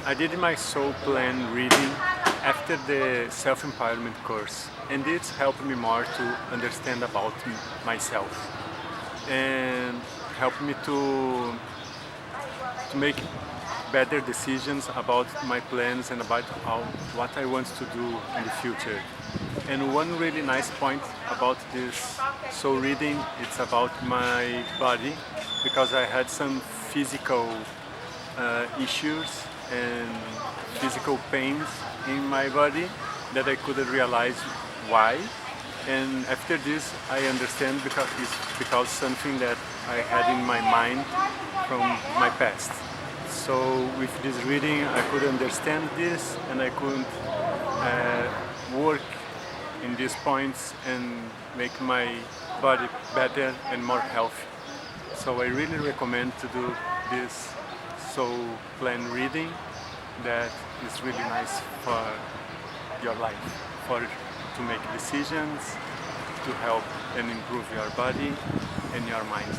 I did my soul plan reading after the self-empowerment course, and it's helped me more to understand about myself and helped me to make better decisions about my plans and about what I want to do in the future. And one really nice point about this soul reading, it's about my body, because I had some physical issues and physical pains in my body that I couldn't realize why. And after this, I understand because something that I had in my mind from my past. So with this reading, I could understand this, and I could work in these points and make my body better and more healthy. So I really recommend to do this soul plan reading that is really nice for your life, to make decisions, to help and improve your body and your mind.